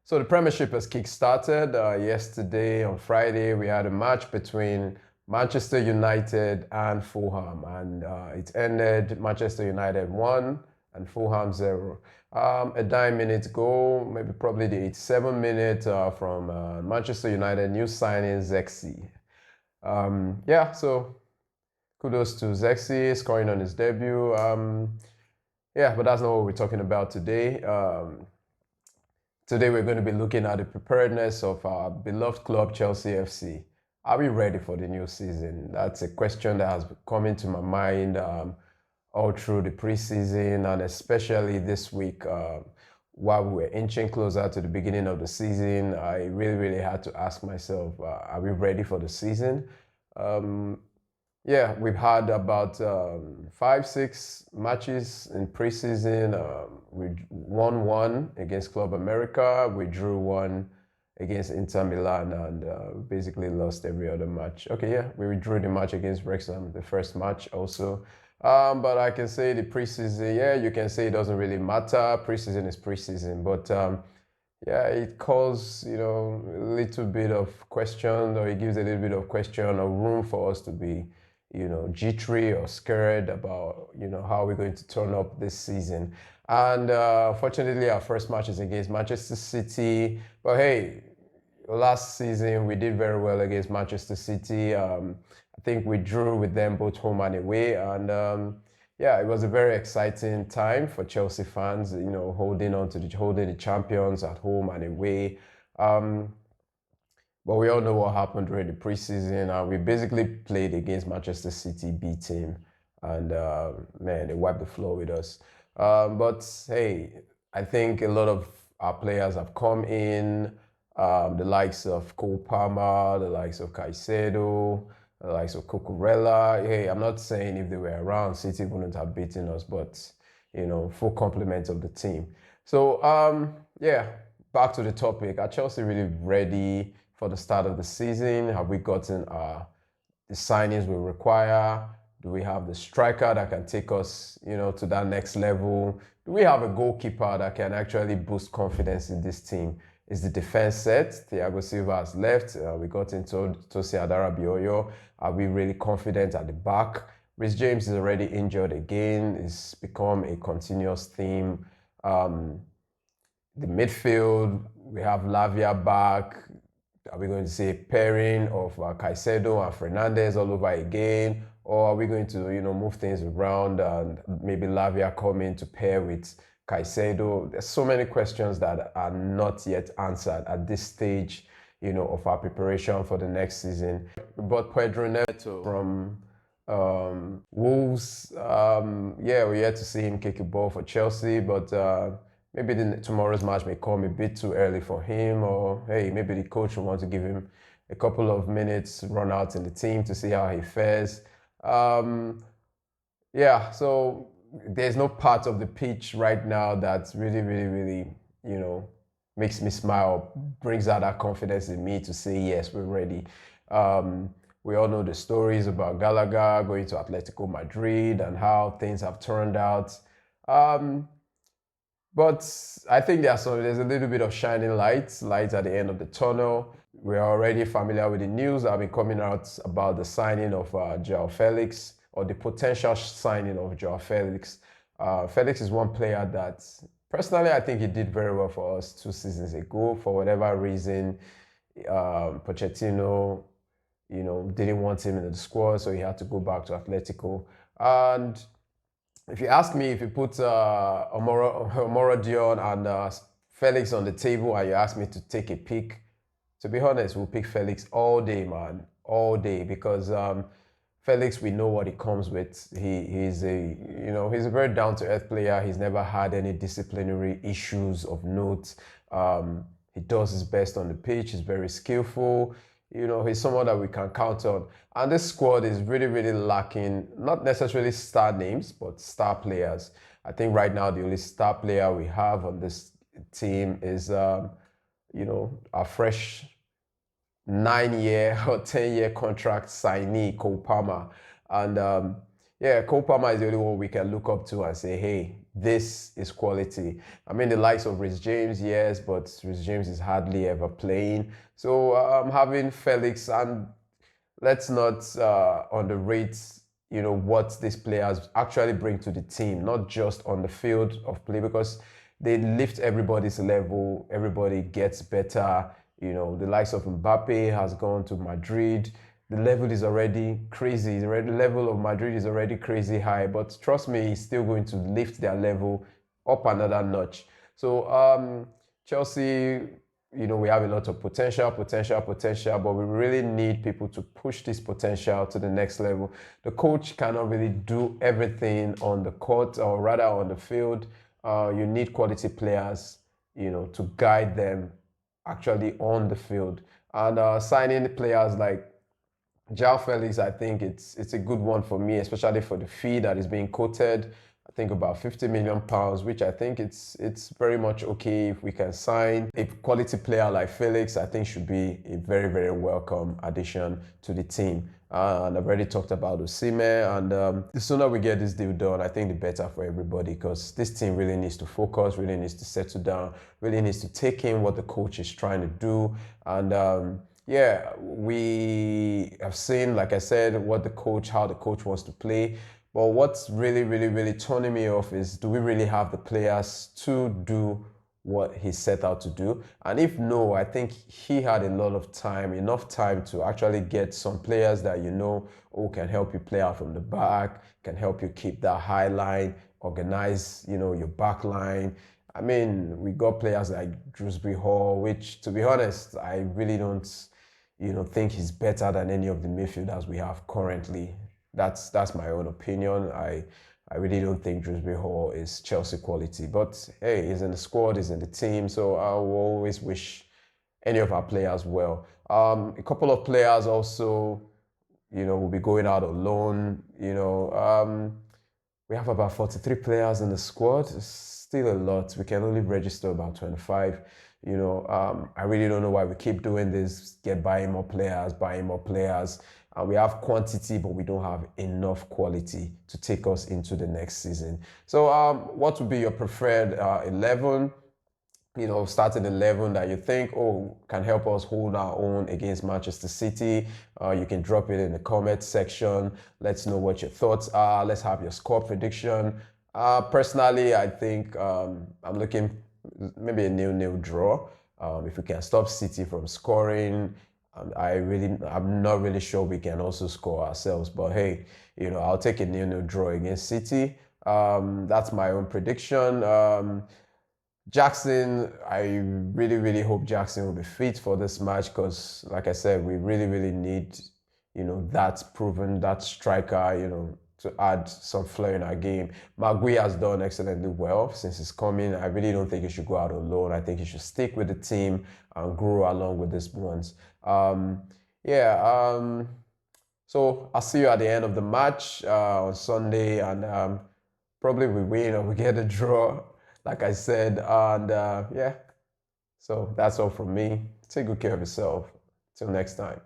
So the Premiership has kick-started. Yesterday on Friday, we had a match between Manchester United and Fulham, and it ended Manchester United 1 and Fulham 0. A 9-minute goal, maybe probably the 87th minute from Manchester United new signing Zexi. So kudos to Zexi scoring on his debut. But that's not what we're talking about today. Today we're going to be looking at the preparedness of our beloved club, Chelsea FC. Are we ready for the new season? That's a question that has come into my mind all through the preseason, and especially this week while we were inching closer to the beginning of the season. I really had to ask myself, are we ready for the season? We've had about 5-6 matches in preseason. We won one against Club America. We drew one against Inter Milan, and basically lost every other match. We drew the match against Wrexham, the first match also. But I can say the preseason, you can say it doesn't really matter. Preseason is preseason, but it calls, a little bit of question, or it gives a little bit of question or room for us to be jittery or scared about, how we're going to turn up this season. And fortunately, our first match is against Manchester City. But hey, last season we did very well against Manchester City. I think we drew with them both home and away. And it was a very exciting time for Chelsea fans, holding the champions at home and away. But we all know what happened during the preseason. We basically played against Manchester City B team, and they wiped the floor with us. But hey, I think a lot of our players have come in, the likes of Cole Palmer, the likes of Caicedo, the likes of Cucurella. Hey, I'm not saying if they were around, City wouldn't have beaten us, but full complement of the team. So back to the topic. Are Chelsea really ready for the start of the season? Have we gotten the signings we require? Do we have the striker that can take us, to that next level? Do we have a goalkeeper that can actually boost confidence in this team? Is the defense set? Thiago Silva has left. We got into Tosin Adarabioyo. Are we really confident at the back? Reece James is already injured again. It's become a continuous theme. The midfield, we have Lavia back. Are we going to see a pairing of Caicedo and Fernandes all over again? Or are we going to, move things around and maybe Lavia come in to pair with Caicedo? There's so many questions that are not yet answered at this stage, of our preparation for the next season. We bought Pedro Neto from Wolves. We're yet to see him kick a ball for Chelsea, but maybe tomorrow's match may come a bit too early for him, or hey, maybe the coach will want to give him a couple of minutes run out in the team to see how he fares. So there's no part of the pitch right now that's really, makes me smile, brings out that confidence in me to say, yes, we're ready. We all know the stories about Gallagher going to Atletico Madrid and how things have turned out. But I think there's a little bit of shining lights at the end of the tunnel. We're already familiar with the news that have been coming out about the signing of Joa Felix, or the potential signing of Joa Felix. Felix is one player that, personally, I think he did very well for us 2 seasons ago. For whatever reason, Pochettino, didn't want him in the squad, so he had to go back to Atletico. And if you ask me, if you put Omoro Dion and Felix on the table and you ask me to take a pick, to be honest, we'll pick Felix all day, man. All day. Because Felix, we know what he comes with. He's a very down-to-earth player. He's never had any disciplinary issues of note. He does his best on the pitch. He's very skillful. He's someone that we can count on. And this squad is really lacking, not necessarily star names, but star players. I think right now the only star player we have on this team is, our fresh 9-year or 10-year contract signee, Cole Palmer. And Cole Palmer is the only one we can look up to and say, hey, this is quality. I mean, the likes of Reece James, yes, but Reece James is hardly ever playing. So having Felix, and let's not underrate, what these players actually bring to the team, not just on the field of play, because they lift everybody's level. Everybody gets better. The likes of Mbappe has gone to Madrid. The level is already crazy. The level of Madrid is already crazy high, but trust me, he's still going to lift their level up another notch. So Chelsea, we have a lot of potential, but we really need people to push this potential to the next level. The coach cannot really do everything on the court, or rather on the field. You need quality players, to guide them actually on the field. And signing players like Joa Felix, I think it's a good one for me, especially for the fee that is being quoted. I think about £50 million, which I think it's very much okay if we can sign. A quality player like Felix, I think should be a very, very welcome addition to the team. And I've already talked about Osimhen, and the sooner we get this deal done, I think the better for everybody, because this team really needs to focus, really needs to settle down, really needs to take in what the coach is trying to do. And yeah, we have seen, like I said, how the coach wants to play. But what's really, really, really turning me off is, do we really have the players to do what he set out to do? And if no, I think he had a lot of time, enough time to actually get some players that can help you play out from the back, can help you keep that high line, organize, your back line. I mean, we got players like Drewsbury Hall, which, to be honest, I really don't, think he's better than any of the midfielders we have currently. That's my own opinion. I really don't think Drewsbury Hall is Chelsea quality. But hey, he's in the squad, he's in the team, so I will always wish any of our players well. A couple of players also, will be going out on loan. We have about 43 players in the squad. It's still a lot. We can only register about 25. I really don't know why we keep doing this, buying more players. We have quantity, but we don't have enough quality to take us into the next season. So what would be your preferred 11? Starting 11 that you think, can help us hold our own against Manchester City. You can drop it in the comment section. Let's know what your thoughts are. Let's have your score prediction. Personally, I think I'm looking maybe a 0-0 draw. If we can stop City from scoring, I'm not really sure we can also score ourselves. But hey, I'll take a 0-0 draw against City. That's my own prediction. Jackson, I really, really hope Jackson will be fit for this match, because, like I said, we really, really need, that striker, to add some flair in our game. Magui has done excellently well since he's coming. I really don't think he should go out on loan. I think he should stick with the team and grow along with these ones. So I'll see you at the end of the match on Sunday, and probably we win or we get a draw, like I said. And so that's all from me. Take good care of yourself. Till next time.